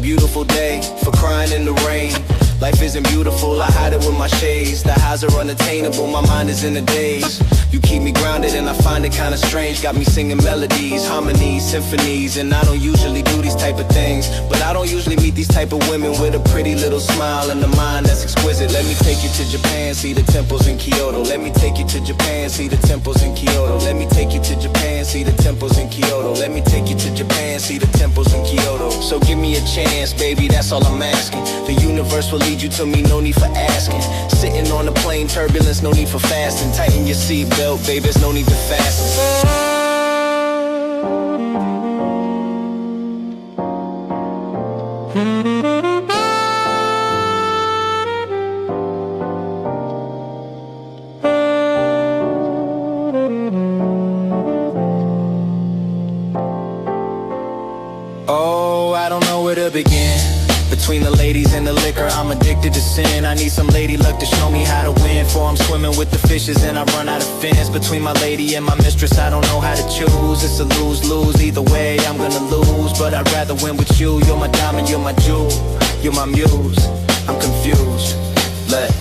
beautiful day for crying in the rain. Life isn't beautiful, I hide it with my shades. The highs are unattainable, my mind is in a daze. You keep me grounded and I find it kinda strange. Got me singing melodies, harmonies, symphonies. And I don't usually do these type of things, but I don't usually meet these type of women with a pretty little smile and a mind that's exquisite. Let me take you to Japan, see the temples in Kyoto. Let me take you to Japan, see the temples in Kyoto. Let me take you to Japan, see the temples in Kyoto. Let me take you to Japan, see the temples in Kyoto. So give me a chance, baby, that's all I'm asking. The universe will lead you to me, no need for asking. Sitting on the plane, turbulence, no need for fasting. Tighten your seatbelt, baby, there's no need to fasten. Oh, I don't know where to begin. Between the ladies and the liquor, I'm addicted to sin. I need some lady luck to show me how to win. For I'm swimming with the fishes and I run out of fins. Between my lady and my mistress, I don't know how to choose. It's a lose-lose, either way I'm gonna lose. But I'd rather win with you. You're my diamond, you're my jewel, you're my muse. I'm confused. Let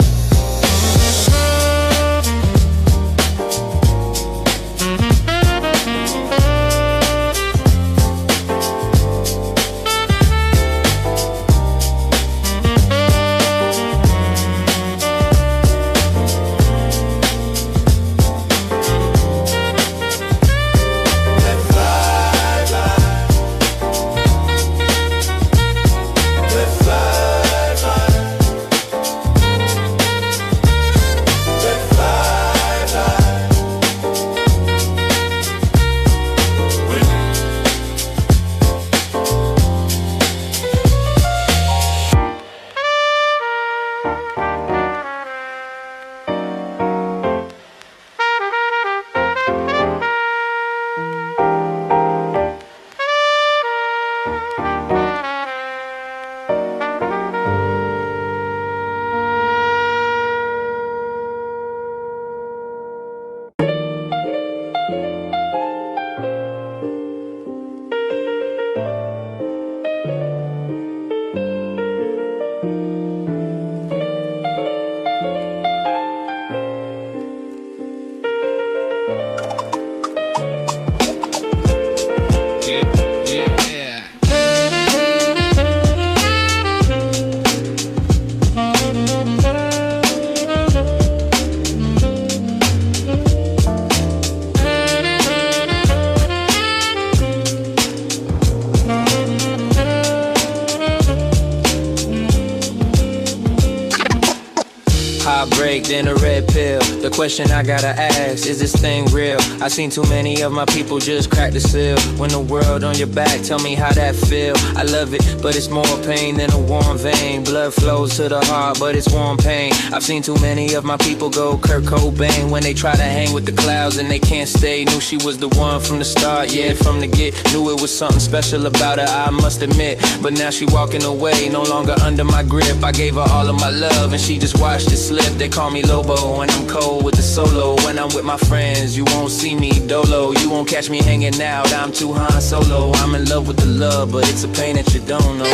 heartbreak, then a red pill. The question I gotta ask, is this thing real? I seen too many of my people just crack the seal. When the world on your back, tell me how that feel. I love it, but it's more pain than a warm vein. Blood flows to the heart, but it's warm pain. I've seen too many of my people go Kurt Cobain. When they try to hang with the clouds and they can't stay. Knew she was the one from the start, yeah, from the get. Knew it was something special about her, I must admit. But now she walking away, no longer under my grip. I gave her all of my love and she just watched it slip. They call me Lobo when I'm cold with the solo. When I'm with my friends, you won't see me dolo. You won't catch me hanging out, I'm too Han Solo. I'm in love with the love, but it's a pain that you don't know.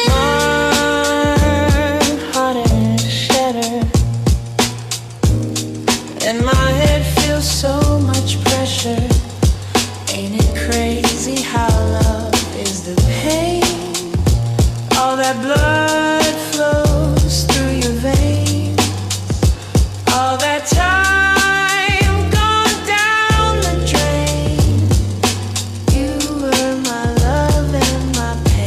My heart is shattered, and my head feels so much pressure. Ain't it crazy how love is the pain that blood flows through your veins. All that time gone down the drain. You were my love and my pain.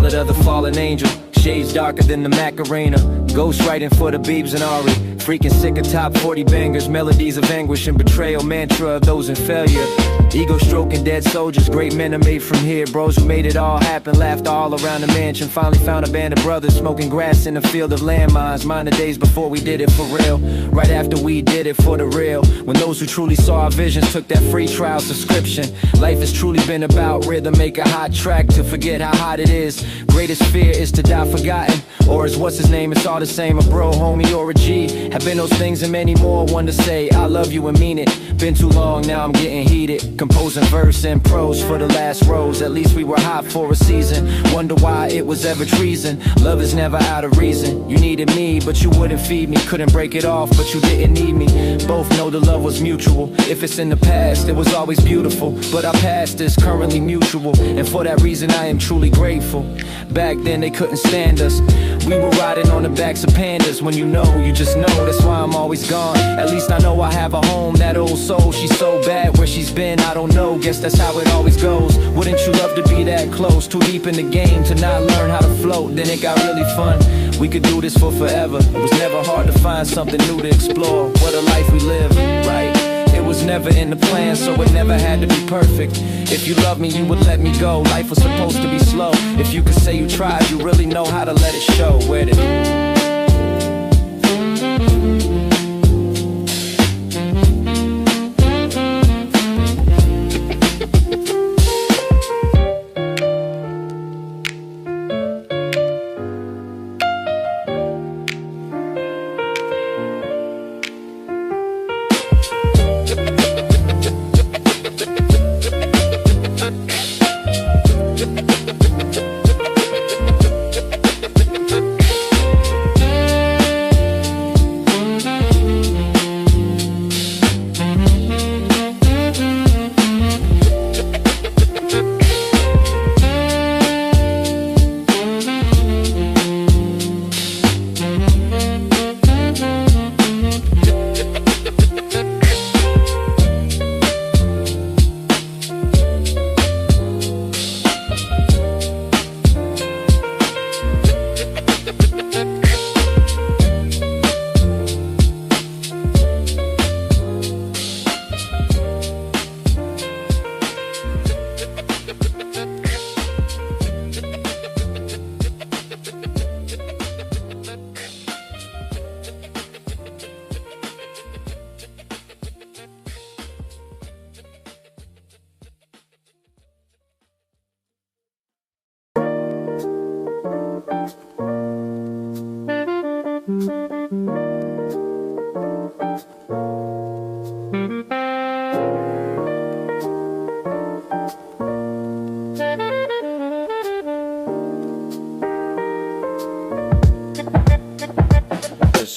Of the fallen angel, shades darker than the Macarena. Ghost writing for the Biebs and Ari. Freaking sick of top 40 bangers, melodies of anguish and betrayal, mantra of those in failure. Ego stroking dead soldiers, great men are made from here. Bros who made it all happen, laughed all around the mansion. Finally found a band of brothers smoking grass in a field of landmines. Mind the days before we did it for real, right after we did it for the real. When those who truly saw our visions took that free trial subscription. Life has truly been about rhythm, make a hot track to forget how hot it is. Greatest fear is to die forgotten, or is what's his name, it's all the same, a bro, homie, or a G. Have been those things and many more, one to say I love you and mean it. Been too long, now I'm getting heated, composing verse and prose for the last rose. At least we were hot for a season, wonder why it was ever treason. Love is never out of reason. You needed me, but you wouldn't feed me. Couldn't break it off, but you didn't need me. Both know the love was mutual. If it's in the past, it was always beautiful, but our past is currently mutual, and for that reason I am truly grateful. Back then they couldn't stand us, we were riding on the backs of pandas. When you know, you just know, that's why I'm always gone. At least I know I have a home, that old soul. She's so bad, where she's been, I don't know. Guess that's how it always goes. Wouldn't you love to be that close? Too deep in the game to not learn how to float. Then it got really fun, we could do this for forever. It was never hard to find something new to explore. What a life we live, right? It was never in the plan, so it never had to be perfect. If you love me, you would let me go. Life was supposed to be slow. If you could say you tried, you really know how to let it show. Where did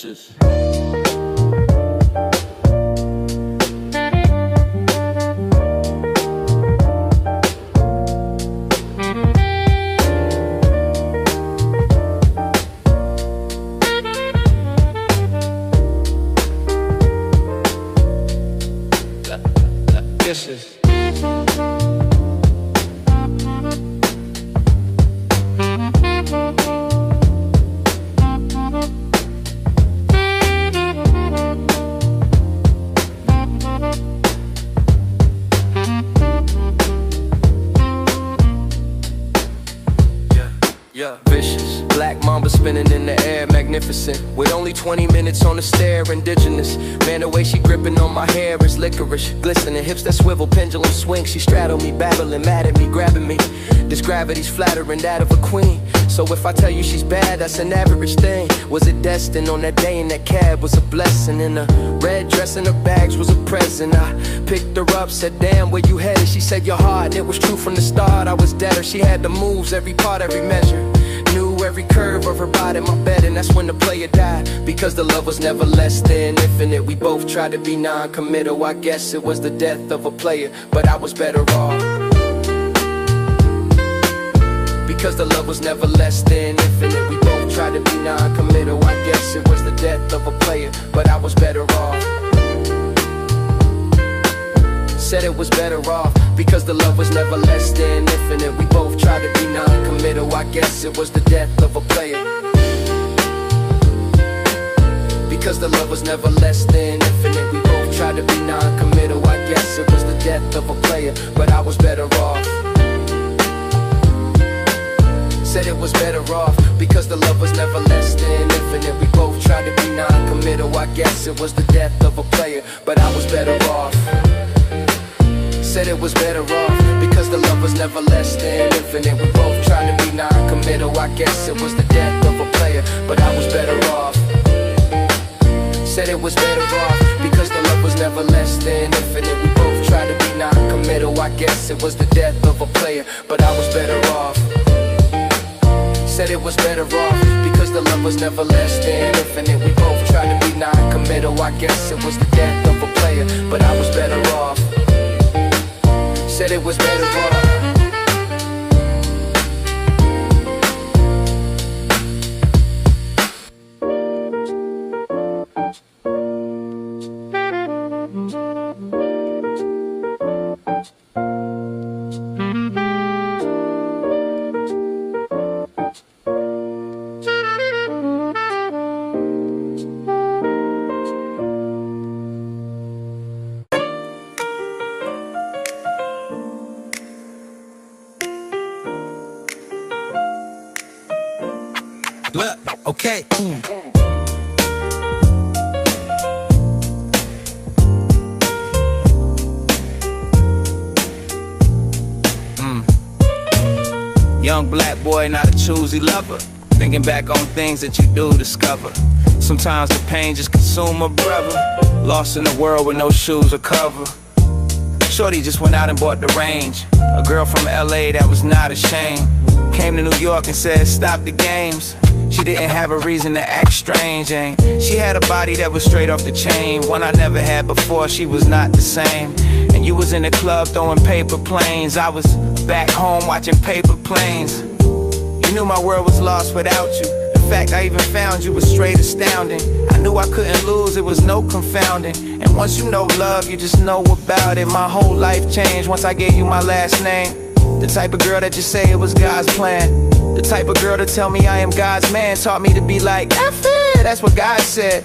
Vicious. Vicious. Yeah, vicious. Black mamba spinning in the air, magnificent. With only 20 minutes on the stair, indigenous. Man, the way she gripping on my hair is licorice. Glistening hips that swivel, pendulum swing. She straddled me, babbling, mad at me, grabbing me. This gravity's flattering that of a queen. So if I tell you she's bad, that's an average thing. Was it destined on that day in that cab was a blessing. In a red dress and her bags was a present. I picked her up, said damn, where you headed? She said your heart, and it was true from the start. I was dead her, she had the moves, every part, every measure. Knew every curve of her body, my bed, and that's when the player died. Because the love was never less than infinite. We both tried to be non-committal. I guess it was the death of a player, but I was better off. Because the love was never less than infinite. We both tried to be non-committal. I guess it was the death of a player, but I was better off. Said it was better off. Because the love was never less than infinite. We both tried to be non-committal. I guess it was the death of a player. Because the love was never less than infinite. We both tried to be non-committal. I guess it was the death of a player, but I was better off. Said it was better off. Because the love was never less than infinite. We both tried to be non-committal. I guess it was the death of a player, but I was better off. Said it was better off. Because the love was never less than infinite. We both tried to be non-committal. I guess it was the death of a player, but I was better off. Said it was better off. Because the love was never less than infinite. We both tried to be non-committal. I guess it was the death of a player, but I was better off. Said it was better off. Because the love was never less than infinite. We both tried to be non-committal. I guess it was the death of a player, but I was better off. Said it was better off. Look, okay. Young black boy, not a choosy lover. Thinking back on things that you do discover. Sometimes the pain just consume a brother. Lost in the world with no shoes or cover. Shorty just went out and bought the range. A girl from LA that was not ashamed. Came to New York and said stop the games. She didn't have a reason to act strange, and she had a body that was straight off the chain. One I never had before, she was not the same. And you was in the club throwing paper planes. I was back home watching paper planes. You knew my world was lost without you. The fact I even found you was straight astounding. I knew I couldn't lose, it was no confounding. And once you know love, you just know about it. My whole life changed once I gave you my last name. The type of girl that just say it was God's plan. The type of girl to tell me I am God's man. Taught me to be like, F it, that's what God said.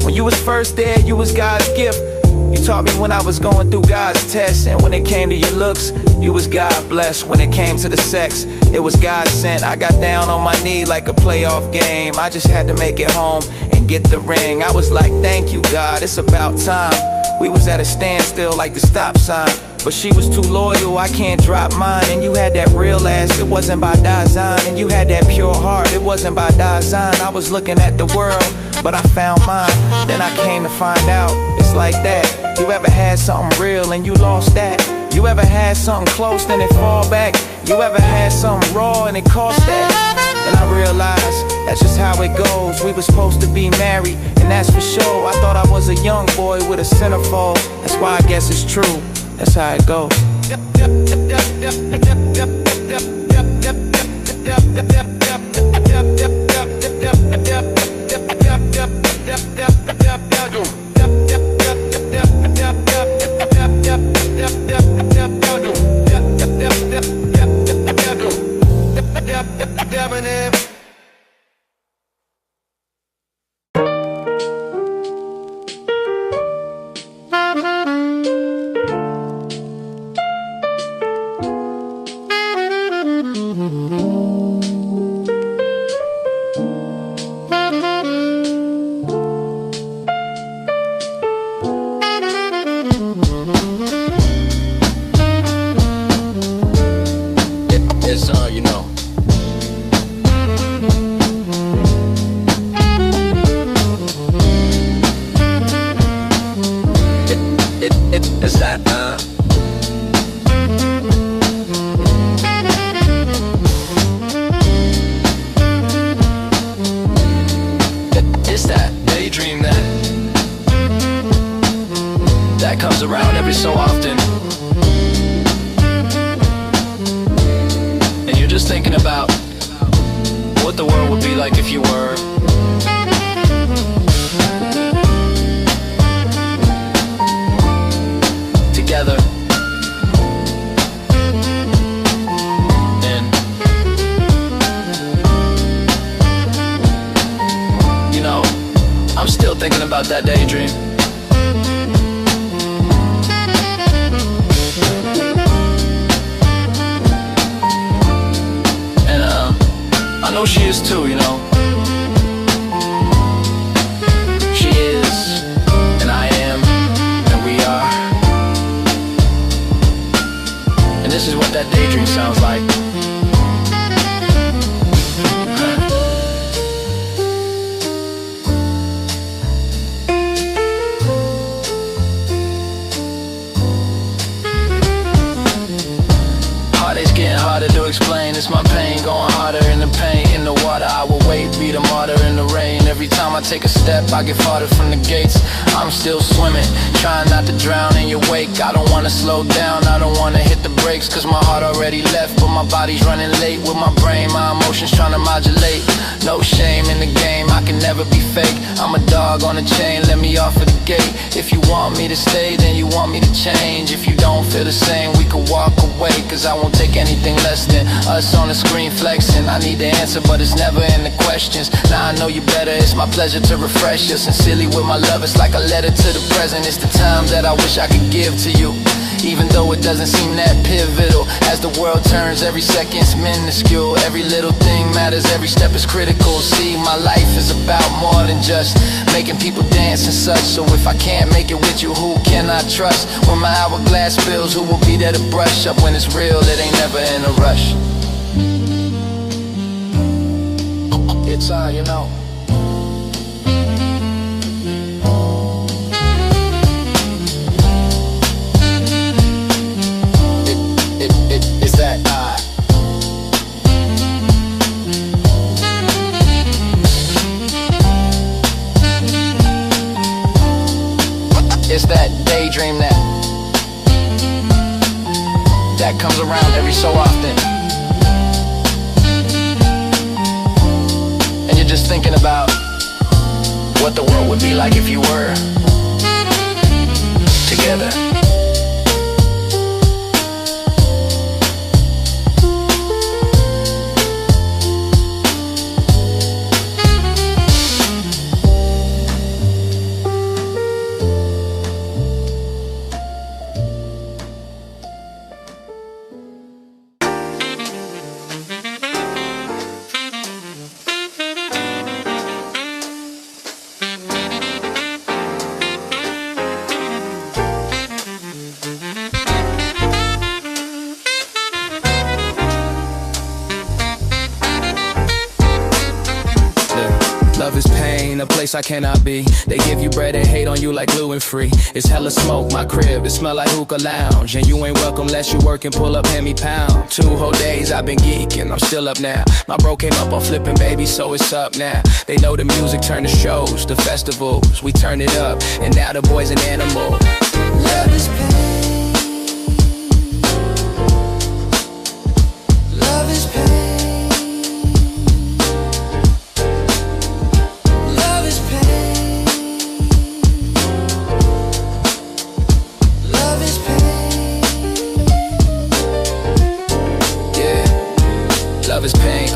When you was first there, you was God's gift. You taught me when I was going through God's test. And when it came to your looks, you was God blessed. When it came to the sex, it was God sent. I got down on my knee like a playoff game. I just had to make it home and get the ring. I was like, thank you God, it's about time. We was at a standstill like the stop sign. But she was too loyal, I can't drop mine. And you had that real ass, it wasn't by design. And you had that pure heart, it wasn't by design. I was looking at the world, but I found mine. Then I came to find out, it's like that. You ever had something real and you lost that? You ever had something close, then it fall back? You ever had something raw and it cost that? And I realized that's just how it goes. We were supposed to be married, and that's for sure. I thought I was a young boy with a centerfold. That's why I guess it's true. That's how it goes. That daydream. And I know she is too, you know. She is, and I am, and we are. And this is what that daydream sounds like. Explain, it's my pain going harder in the pain. In the water I will wait, be the martyr in the rain. Every time I take a step I get farther from the gates. I'm still swimming, trying not to drown in your wake. I don't wanna slow down, I don't wanna hit the brakes, cause my heart already left, but my body's running late. With my brain, my emotions trying to modulate. No shame in the game, I can never be fake. I'm a dog on a chain, let me off at the gate. If you want me to stay, then you want me to change. If you don't feel the same, we can walk away, cause I won't take anything less than us on the screen flexing. I need the answer, but it's never in the questions. Now I know you better, it's my pleasure to refresh you. Sincerely with my love, it's like a letter to the present. It's the time that I wish I could give to you, even though it doesn't seem that pivotal. As the world turns, every second's minuscule. Every little thing matters, every step is critical. See, my life is about more than just making people dance and such. So if I can't make it with you, who can I trust? When my hourglass spills, who will be there to brush up? When it's real, it ain't never in a rush. It's you know. It's that It's that daydream that comes around every so often. And you're just thinking about what the world would be like if you were together. place I cannot be. They give you bread and hate on you like gluten free. It's hella smoke, my crib, it smell like hookah lounge. And you ain't welcome unless you work and pull up hand me pound. 2 whole days I've been geeking, I'm still up now. My bro came up on flipping baby, so it's up now. They know the music turn the shows, the festivals, we turn it up. And now the boy's an animal. Love is pain. Love is pain. Love is pain. Love is pain. Yeah, love is pain,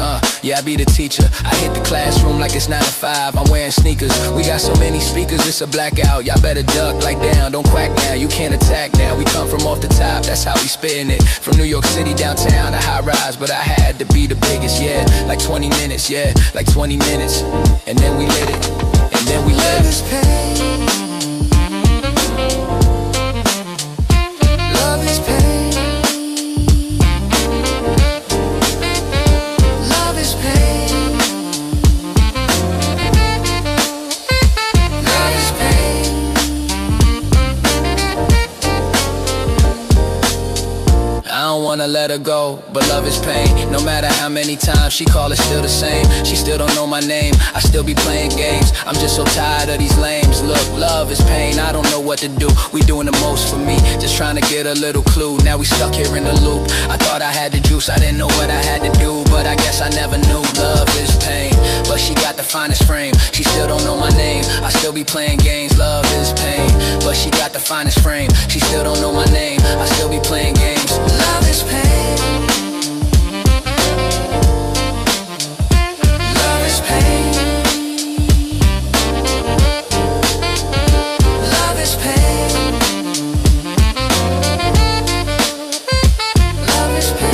yeah, I be the teacher. I hit the classroom like it's 9 to 5. I'm wearing sneakers. We got so many speakers, it's a blackout. Y'all better duck like down, don't quack now. You can't attack now. We come from off the top, that's how we spittin' it. From New York City downtown to high rise, but I had to be the biggest, yeah. Like 20 minutes, yeah, like 20 minutes. And then we lit it, and then we lit it. Love is pain. Love is pain. I don't wanna let her go, but love is pain. No matter how many times she call, it's still the same. She still don't know my name, I still be playing games. I'm just so tired of these lames. Look, love is pain, I don't know what to do. We doing the most for me, just trying to get a little clue. Now we stuck here in the loop. I thought I had the juice, I didn't know what I had to do, but I guess I never knew. Love is pain, but she got the finest frame. She still don't know my name, I still be playing games. Love is pain, but she got the finest frame. She still don't know my name, I still be playing games. Love is pain. Love is pain. Love is pain. Love is pain.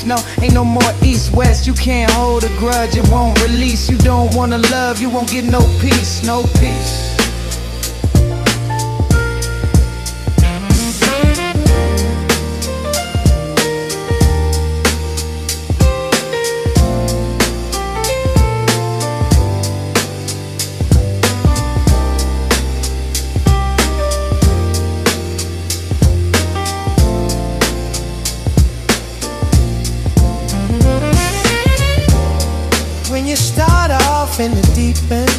No, ain't no more east-west. You can't hold a grudge, it won't release. You don't wanna love, you won't get no peace, no peace. In the deep end,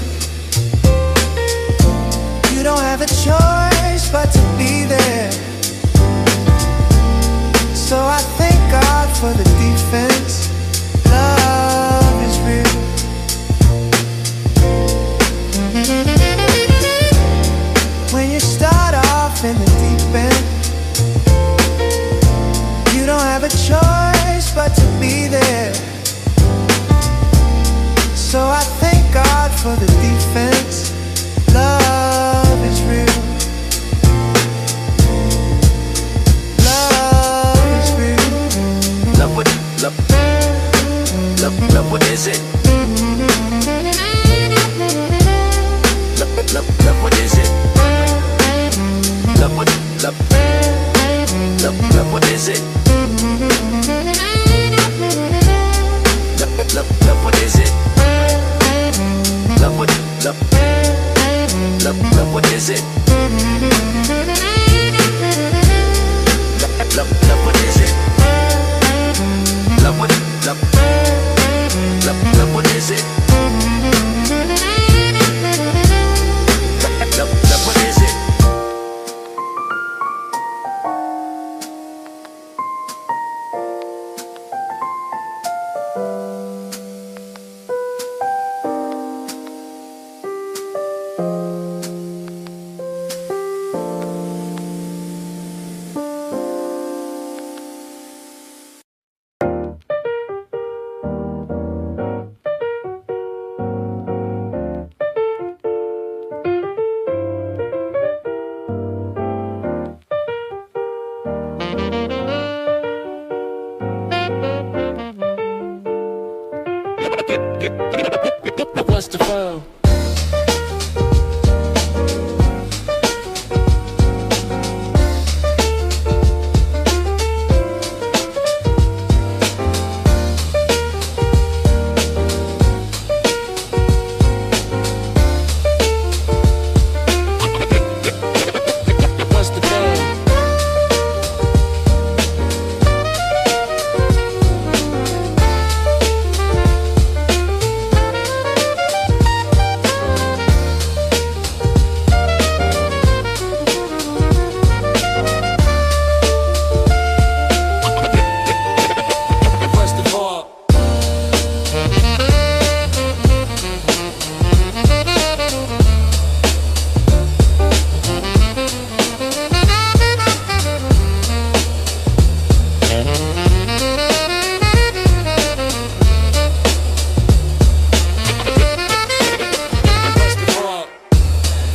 you don't have a choice but to be there. So I thank God for the defense. Love is real. When you start off in the deep end, choice but to be there. So I thank God for the defense. Love is real. Love is real. Love what, love what is it? Love what is it? Love what, love what is it? Love what is it? Love what, love what is it? Love what is it? Love what, love what is it? Love what is it? What's the phone?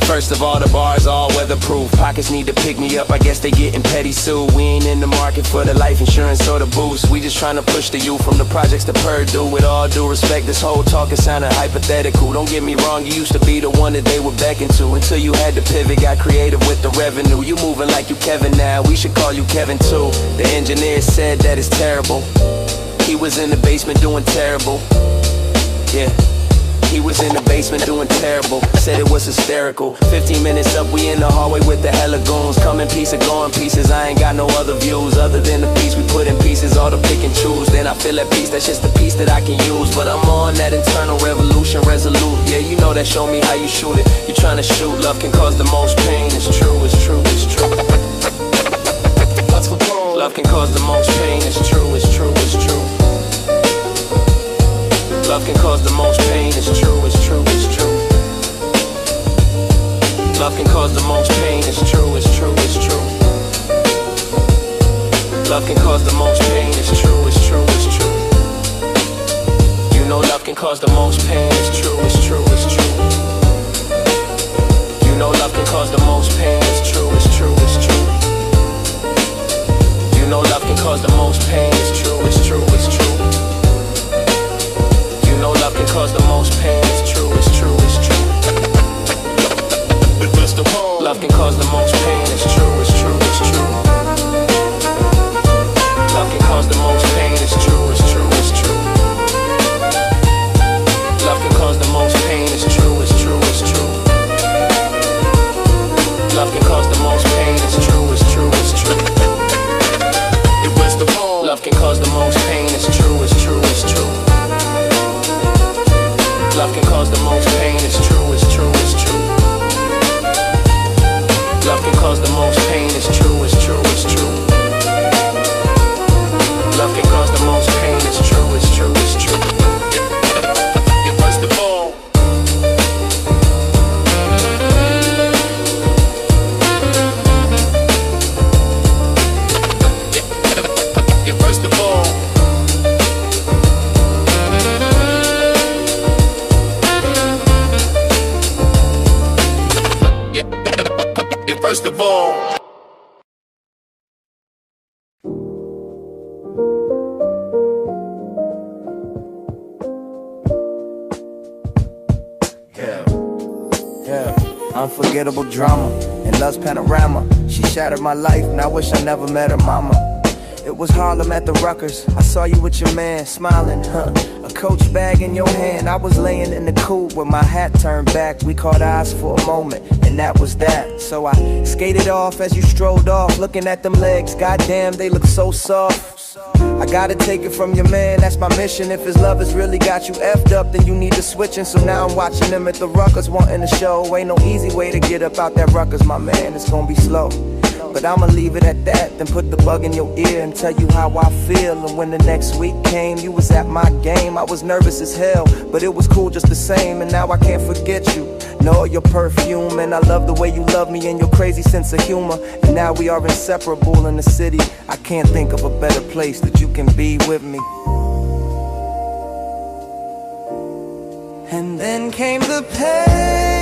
First of all, the bar's all weatherproof. Pockets need to pick me up, I guess they getting petty soon. We ain't in the market for the life insurance or the boost. We just trying to push the youth from the projects to Purdue. With all due respect, this whole talk is sounding hypothetical. Don't get me wrong, you used to be the one that they would beckon to, until you had to pivot, got creative with the revenue. You moving like you Kevin now, we should call you Kevin too. The engineer said that it's terrible. He was in the basement doing terrible. Yeah. He was in the basement doing terrible, said it was hysterical. 15 minutes up, we in the hallway with the hella goons. Come in pieces, go in pieces, I ain't got no other views other than the piece we put in pieces, all the pick and choose. Then I feel at peace, that's just the piece that I can use. But I'm on that internal revolution, resolute. Yeah, you know that, show me how you shoot it. You tryna shoot, love can cause the most pain. It's true, it's true, it's true. Love can cause the most pain. It's true, it's true, it's true. Love can cause the most pain. It's true, it's true, it's true. Love can cause the most pain. It's true, it's true, it's true. Love can cause the most pain. It's true, it's true, it's true. You know love can cause the most pain. It's true, it's true, it's true. You know love can cause the most pain. It's true, it's true, it's true. You know love can cause the most pain. It's true, it's true, it's true. You know love can cause the most pain. It's true, it's true, it's true. Love can cause the most pain. It's true, it's true, it's true. Love can cause the most pain. It's true, it's true, it's true. Love can cause the most pain. It's true, it's true, it's true. Love can cause the most pain. It's true, it's true, it's true. Love can cause the most pain. It's true, it's true, it's true. Love can cause the most pain. It's true, it's true, it's true. Love can cause the most pain. It's true, it's true. unforgettable drama and love's panorama. She shattered my life, and I wish I never met her mama. It was Harlem at the Ruckers. I saw you with your man, smiling, a Coach bag in your hand. I was laying in the coupe with my hat turned back. We caught eyes for a moment, and that was that. So I skated off as you strolled off, looking at them legs. Goddamn, they look so soft. I gotta take it from your man, that's my mission. If his love has really got you effed up, then you need to switch. And so now I'm watching him at the Ruckers, wanting to show. Ain't no easy way to get up out that Ruckers, my man, it's gonna be slow. But I'ma leave it at that, then put the bug in your ear and tell you how I feel. And when the next week came, you was at my game. I was nervous as hell, but it was cool just the same. And now I can't forget you, nor your perfume. And I love the way you love me and your crazy sense of humor. And now we are inseparable in the city. I can't think of a better place that you can be with me. And then came the pain.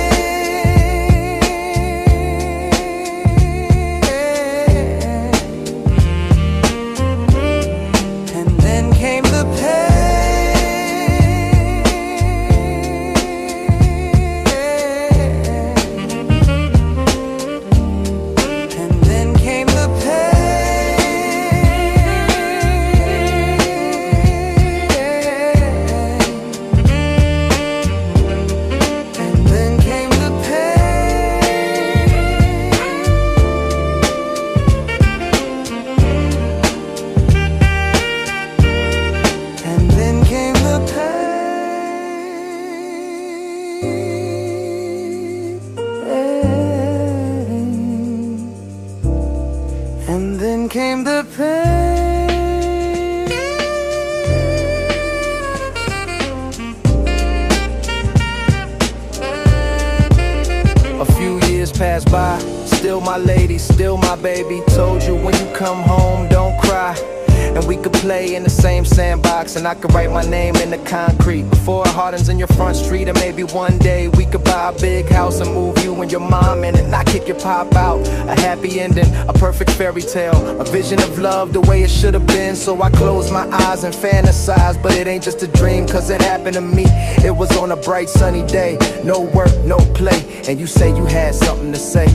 Passed by, still my lady, still my baby. Told you when you come home, don't cry. And we could play in the same sandbox, and I could write my name in the concrete before it hardens in your front street. And maybe one day we could buy a big house and move you and your mom in it, not kick your pop out. A happy ending, a perfect fairy tale, a vision of love the way it should have been. So I close my eyes and fantasize, but it ain't just a dream, cause it happened to me. It was on a bright sunny day, no work, no play, and you say you had something to say.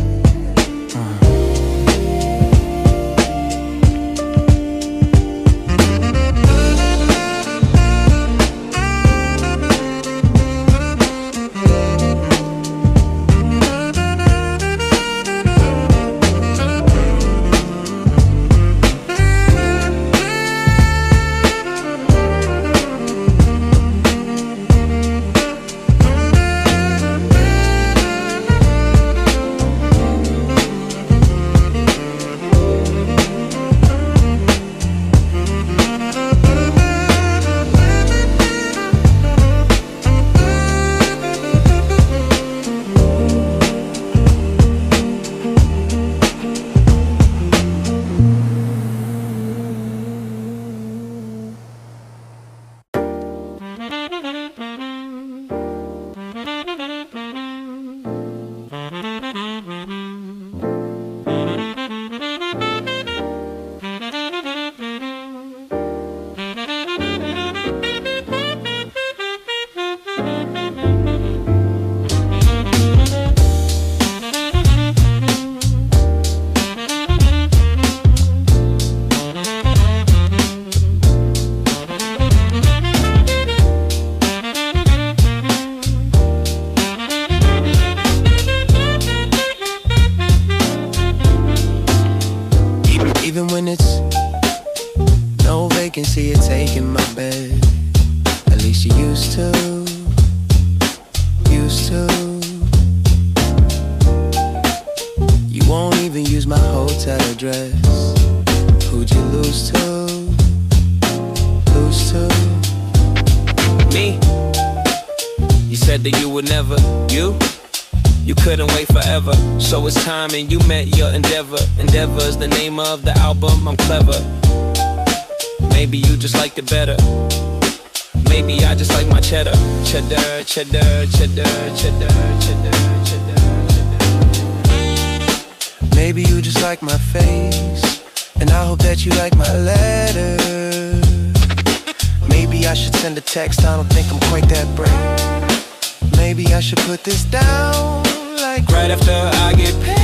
Even when it's no vacancy, you're taking my bed. At least you used to. You won't even use my hotel address. Who'd you lose to? Me? You said that you would never. You couldn't wait forever, so it's time and you met your endeavor. Endeavor's the name of the album, I'm clever. Maybe you just liked it better. Maybe I just like my cheddar. Cheddar, cheddar, cheddar, cheddar, cheddar, cheddar, cheddar. Maybe you just like my face, and I hope that you like my letter. Maybe I should send a text, I don't think I'm quite that brave. Maybe I should put this down like right after I get paid.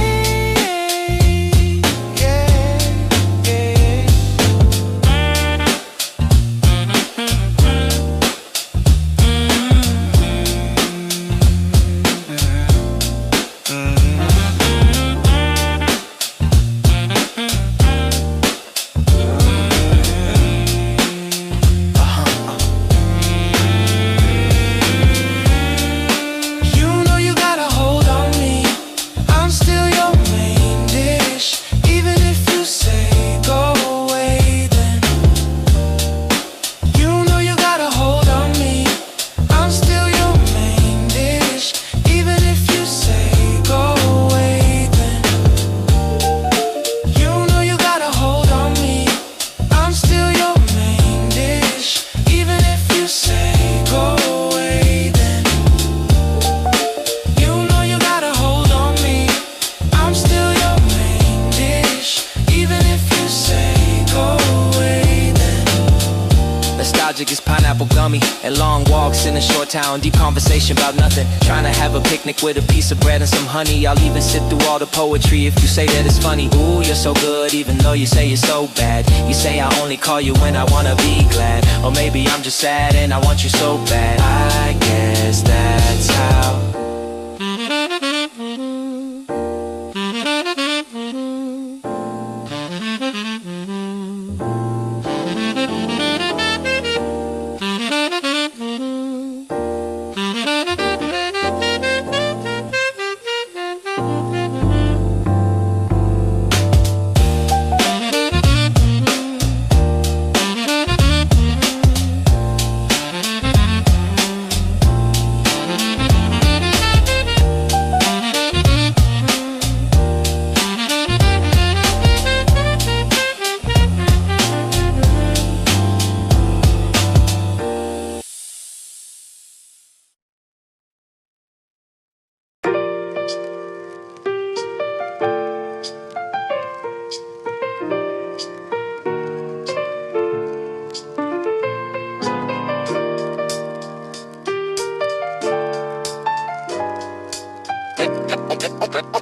And long walks in a short town, deep conversation about nothing. Trying to have a picnic with a piece of bread and some honey. I'll even sit through all the poetry if you say that it's funny. Ooh, you're so good even though you say you're so bad. You say I only call you when I wanna be glad. Or maybe I'm just sad and I want you so bad. I guess that's how.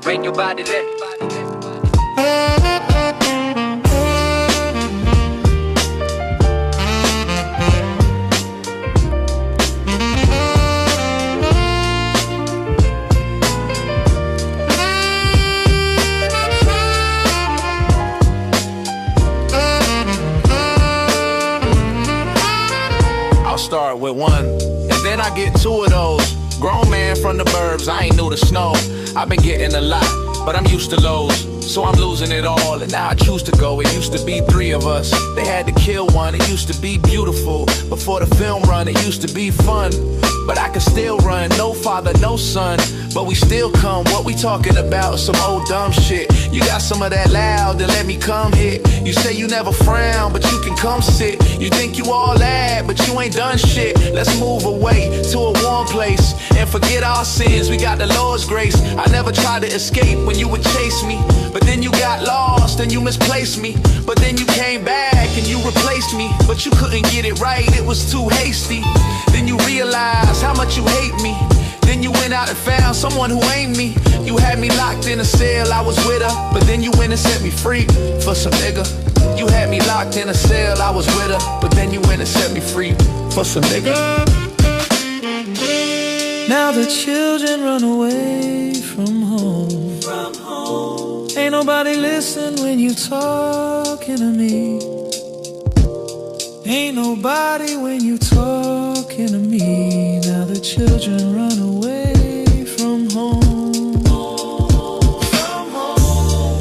Bring your body there. I'll start with one, and then I get two of those. Grown man from the burbs, I ain't new to snow. I've been getting a lot, but I'm used to lows. So I'm losing it all, and now I choose to go. It used to be three of us, they had to kill one. It used to be beautiful, before the film run, it used to be fun. But I can still run, no father, no son. But we still come, what we talking about? Some old dumb shit. You got some of that loud, then let me come hit. You say you never frown, but you can come sit. You think you all that, but you ain't done shit. Let's move away to a warm place and forget our sins, we got the Lord's grace. I never tried to escape when you would chase me, but then you got lost and you misplaced me. But then you came back and you replaced me, but you couldn't get it right, it was too hasty. Then you realized how much you hate me. Then you went out and found someone who ain't me. You had me locked in a cell, I was with her, but then you went and set me free for some nigga. You had me locked in a cell, I was with her, but then you went and set me free for some nigga. Now the children run away from home. Ain't nobody listen when you talking to me. Ain't nobody when you talking to me. Now the children run away from home.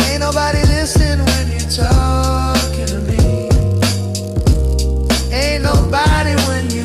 Ain't nobody listen when you talking to me. Ain't nobody when you.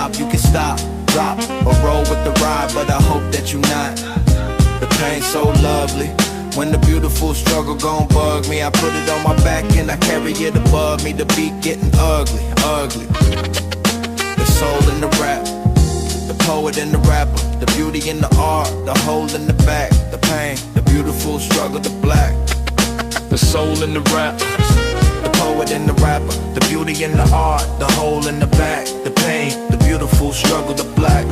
top, you can stop, drop, or roll with the ride, but I hope that you not. The pain's so lovely. When the beautiful struggle gon' bug me, I put it on my back and I carry it above me. The beat getting ugly, ugly. The soul in the rap, the poet and the rapper, the beauty in the art, the hole in the back, the pain, the beautiful struggle, the black. The soul in the rap, the poet and the rapper, the beauty in the art, the hole in the back, the pain, the beautiful struggle, the black.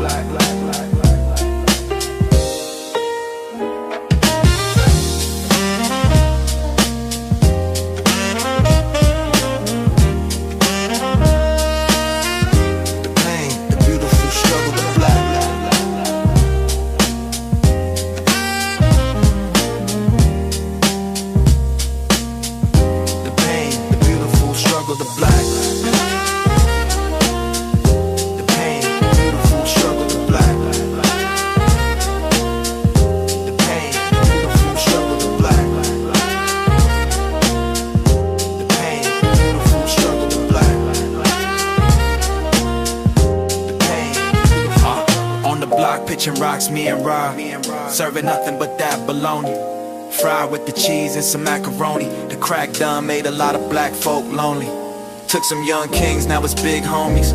Pitching rocks, me and Rob, serving nothing but that bologna. Fried with the cheese and some macaroni. The crack done made a lot of black folk lonely. Took some young kings, now it's big homies.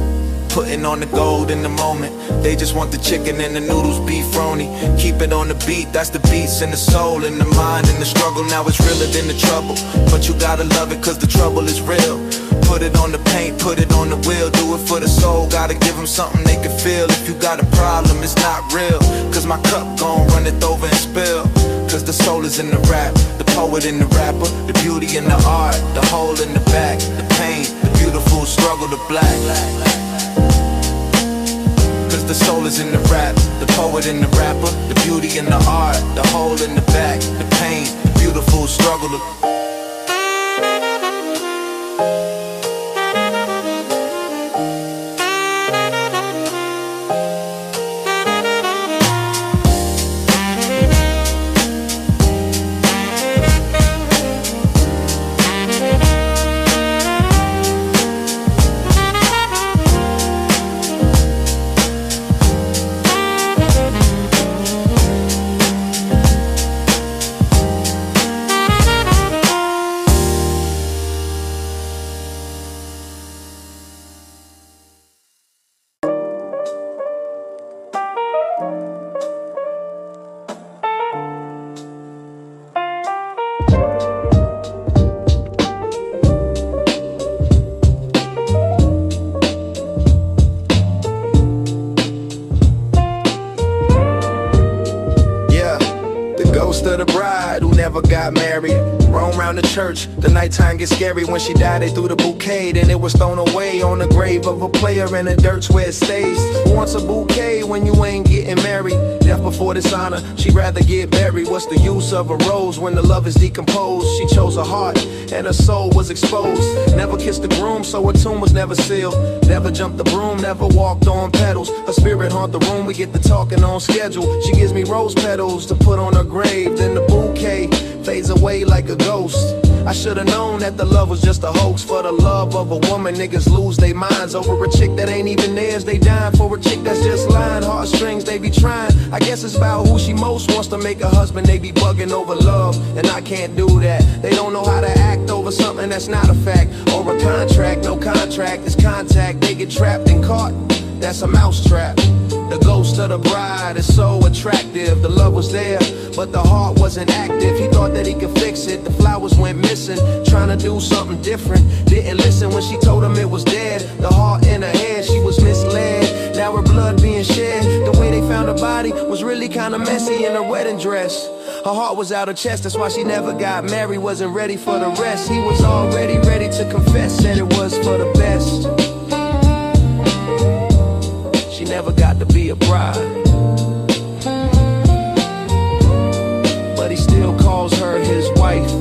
Putting on the gold in the moment. They just want the chicken and the noodles beef-roni. Keep it on the beat, that's the beats and the soul and the mind and the struggle. Now it's realer than the trouble, but you gotta love it cause the trouble is real. Put it on the paint, put it on the wheel. Do it for the soul, gotta give them something they can feel. If you got a problem, it's not real, cause my cup gon' run it over and spill. Cause the soul is in the rap, the poet in the rapper, the beauty in the art, the hole in the back, the pain, the beautiful struggle, the black. Cause the soul is in the rap, the poet in the rapper, the beauty in the art, the hole in the back, the pain, the beautiful struggle, the got married. Roam round the church, the nighttime gets scary. When she died, they threw the bouquet, then it was thrown away on the grave of a player, and the dirt's where it stays. Who wants a bouquet when you ain't getting married? Death before dishonor, she'd rather get buried. What's the use of a rose when the love is decomposed? She chose her heart, and her soul was exposed. Never kissed the groom, so her tomb was never sealed. Never jumped the broom, never walked on petals. Her spirit haunt the room, we get to talking on schedule. She gives me rose petals to put on her grave, then the bouquet fades away like a ghost. I should've known that the love was just a hoax. For the love of a woman, niggas lose their minds. Over a chick that ain't even theirs, they dying. For a chick that's just lying, heartstrings they be trying. I guess it's about who she most wants to make a husband. They be bugging over love, and I can't do that. They don't know how to act over something that's not a fact. Or a contract, no contract, it's contact. They get trapped and caught, that's a mousetrap. The ghost of the bride is so attractive. The love was there, but the heart wasn't active. He thought that he could fix it, the flowers went missing. Trying to do something different, didn't listen when she told him it was dead. The heart in her head, she was misled. Now her blood being shed. The way they found her body was really kinda messy in her wedding dress. Her heart was out of chest, that's why she never got married. Wasn't ready for the rest. He was already ready to confess, said it was for the best. She never got to be a bride, but he still calls her his wife.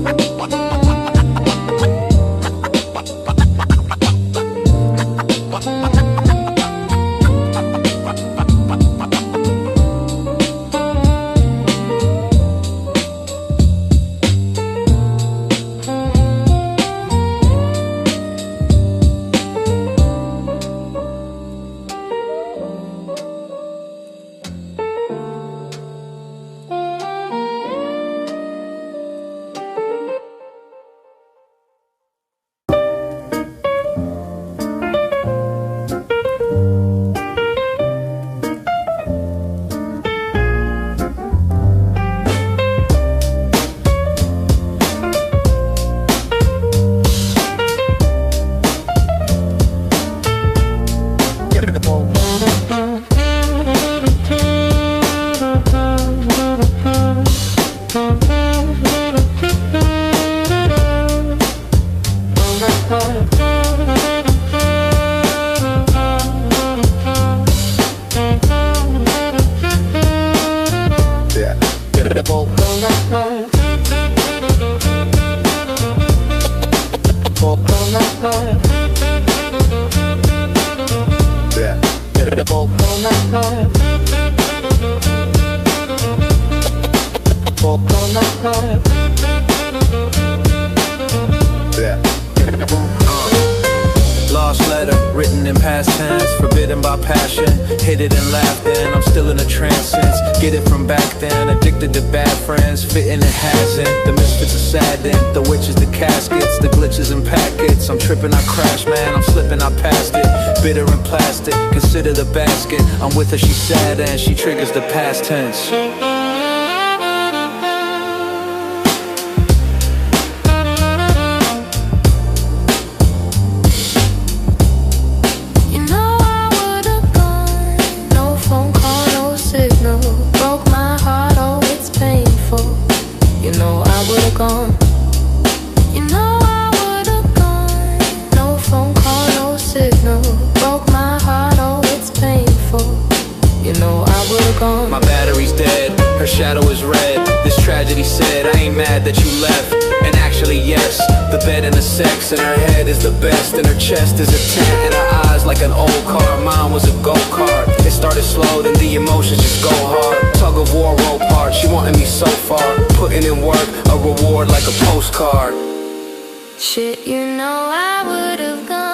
Lost letter, written in past tense, forbidden by passion, hit it and laughed in, I'm still in a trance since, get it from back then, addicted to bad friends, fitting it hasn't, the misfits are saddened, the witches, the caskets, the glitches and packets, I'm tripping, I crash, man, I'm slipping, I passed it, bitter and plastic, consider the basket, I'm with her, she's sad and she triggers the past tense. My battery's dead, her shadow is red. This tragedy said, I ain't mad that you left. And actually yes, the bed and the sex. And her head is the best, and her chest is a 10. And her eyes like an old car, mine was a go-kart. It started slow, then the emotions just go hard. Tug of war, roll part, she wanted me so far. Putting in work, a reward like a postcard. Shit, you know I would've gone.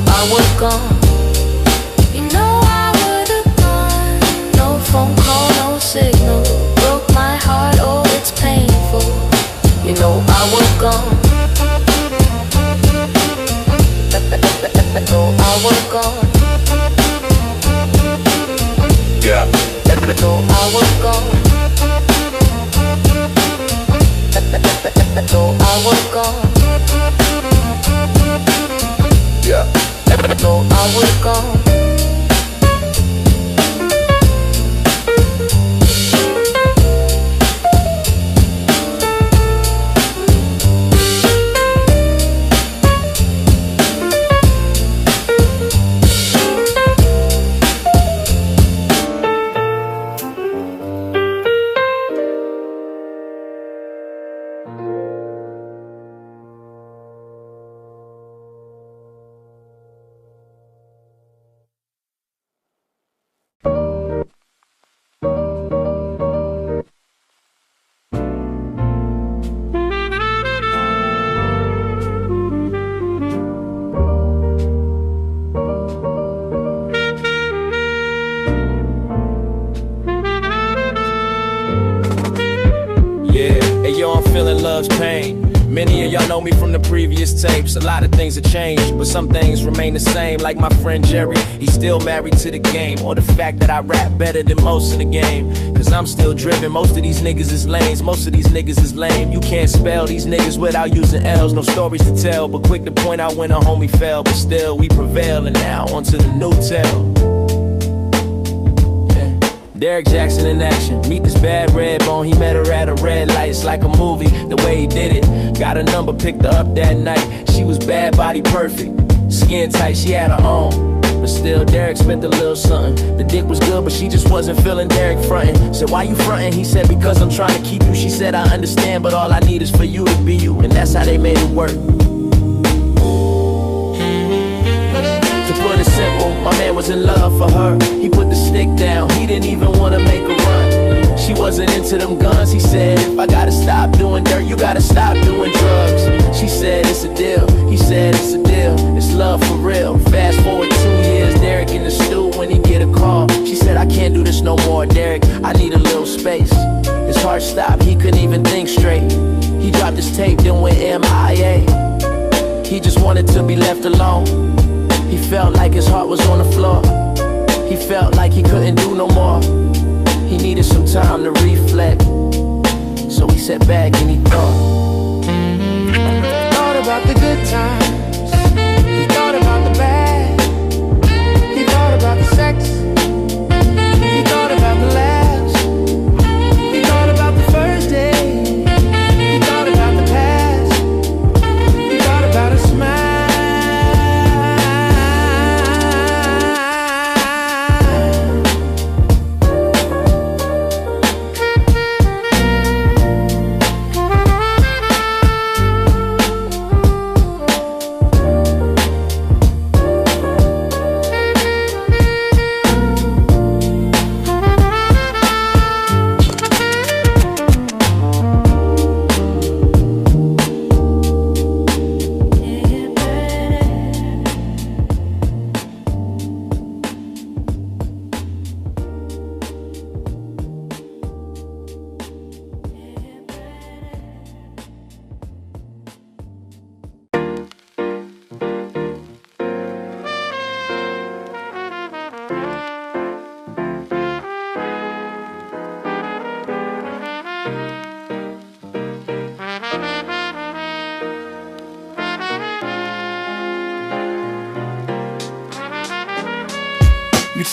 I was gone. You know I would've gone. No phone call, no signal. Broke my heart, oh it's painful. You know I was gone. No, I was gone. Yeah. No, I was gone. No, I was gone. Yeah. No, I was gone. Love's pain. Many of y'all know me from the previous tapes. A lot of things have changed, but some things remain the same. Like my friend Jerry, he's still married to the game. Or the fact that I rap better than most of the game. Cause I'm still driven, most of these niggas is lames. Most of these niggas is lame. You can't spell these niggas without using L's. No stories to tell, but quick to point out when a homie fell. But still, we prevail, and now onto the new tale. Derek Jackson in action. Meet this bad red bone. He met her at a red light. It's like a movie, the way he did it. Got a number, picked her up that night. She was bad, body perfect. Skin tight, she had her own. But still, Derek spent a little something. The dick was good, but she just wasn't feeling Derek frontin'. Said, why you frontin'? He said, because I'm trying to keep you. She said, I understand, but all I need is for you to be you. And that's how they made it work. To put it simple, my man was in love for her. He put the stick down, he didn't even wanna make a run. She wasn't into them guns. He said, if I gotta stop doing dirt, you gotta stop doing drugs. She said, it's a deal. He said, it's a deal. It's love for real. Fast forward 2 years, Derek in the stew when he get a call. She said, I can't do this no more, Derek. I need a little space. His heart stopped, he couldn't even think straight. He dropped his tape, then went MIA. He just wanted to be left alone. He felt like his heart was on the floor. He felt like he couldn't do no more. He needed some time to reflect. So he sat back and he thought. Thought about the good times. He thought about the bad. He thought about the sex. He thought about the laughs. He thought about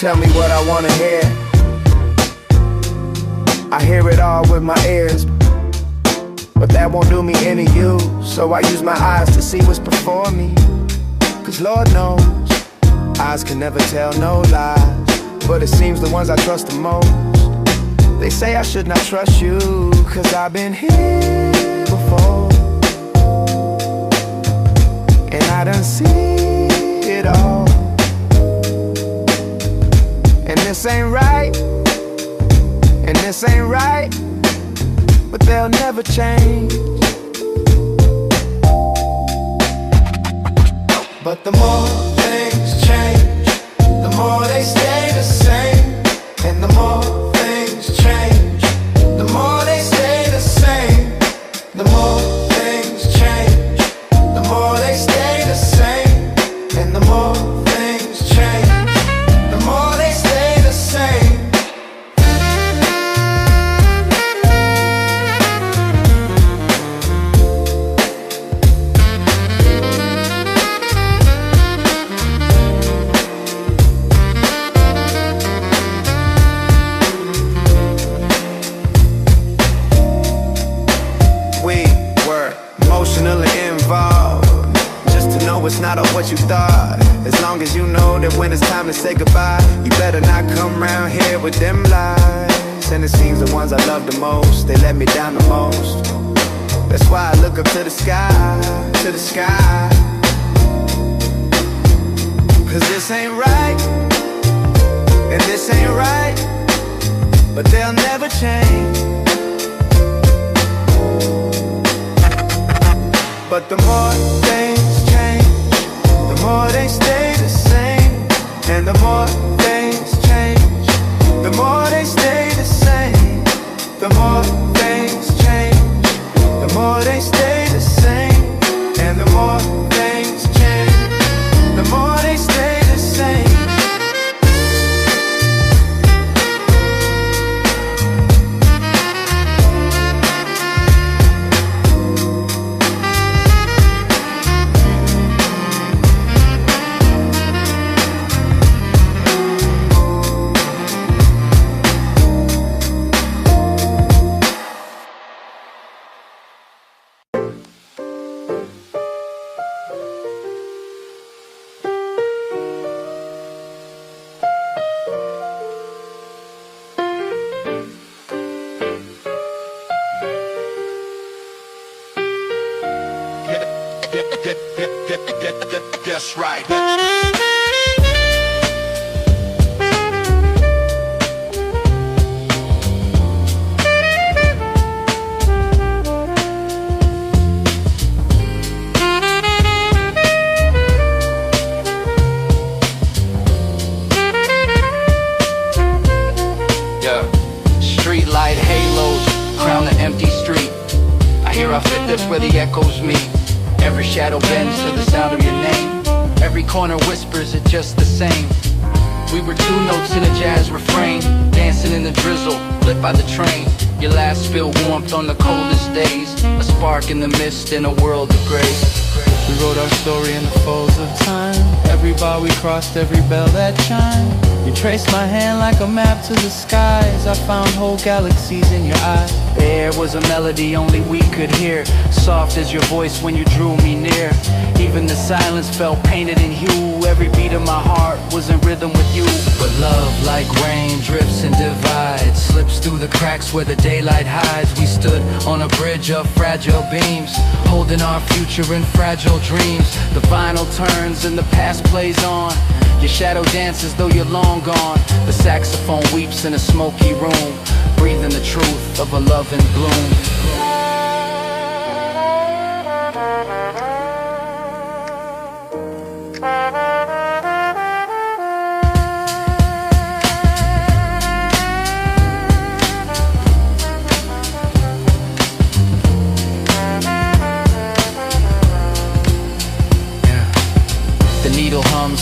tell me what I wanna hear. I hear it all with my ears, but that won't do me any use. So I use my eyes to see what's before me. Cause Lord knows, eyes can never tell no lies, but it seems the ones I trust the most. They say I should not trust you, cause I've been here before, and I done see it all. And this ain't right, and this ain't right, but they'll never change. But the more things change, the more they stay the same. And the more things change, the more they stay the same. The more things change, the more they stay the same. And the more things change, the more they stay the same. It's not all what you thought. As long as you know that when it's time to say goodbye, you better not come round here with them lies. And it seems the ones I love the most, they let me down the most. That's why I look up to the sky, to the sky. Cause this ain't right, and this ain't right, but they'll never change. But the more things change, the more they stay the same. And the more things change, the more they stay the same. The more things change, the more they stay the same. And the more things change, the more they stay the same. That's right. Street light halos crown the empty street. I hear our fitness where the echoes meet. Every shadow bends to the sound of your name. Every corner whispers it just the same. We were two notes in a jazz refrain, dancing in the drizzle, lit by the train. Your laugh spilled warmth on the coldest days, a spark in the mist in a world of gray. We wrote our story in the folds of time. Every bar we crossed, every bell that chimed. You traced my hand like a map to the skies. I found whole galaxies in your eyes. The air was a melody only we could hear, soft as your voice when you drew me near. Even the silence felt painted in hue. Every beat of my heart was in rhythm with you. But love, like rain, drifts and divides, slips through the cracks where the daylight hides. We stood on a bridge of fragile beams, holding our future in fragile dreams. The final turns and the past plays on. Your shadow dances though you're long gone. The saxophone weeps in a smoky room, breathing the truth of a love in bloom.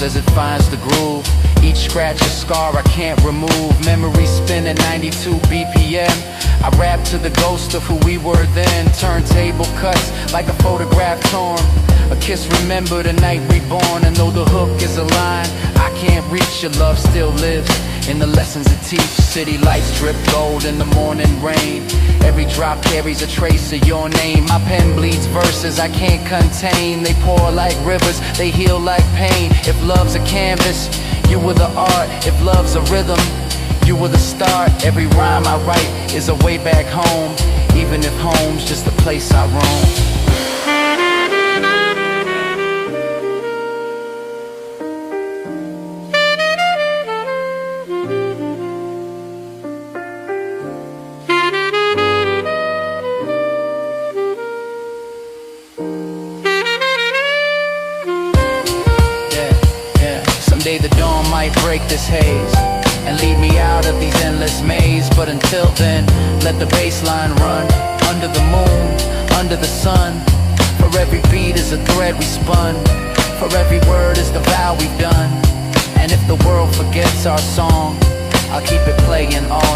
As it finds the groove, each scratch a scar I can't remove. Memories spin at 92 BPM. I rap to the ghost of who we were then. Turntable cuts like a photograph torn. A kiss remember the night reborn. And though the hook is a line I can't reach, your love still lives in the lessons it teach. City lights drip gold in the morning rain. Every drop carries a trace of your name. My pen bleeds verses I can't contain. They pour like rivers, they heal like pain. If love's a canvas, you were the art. If love's a rhythm, you were the start. Every rhyme I write is a way back home, even if home's just the place I roam. The dawn might break this haze and lead me out of these endless mazes. But until then, let the bass line run. Under the moon, under the sun. For every beat is a thread we spun. For every word is the vow we've done. And if the world forgets our song, I'll keep it playing all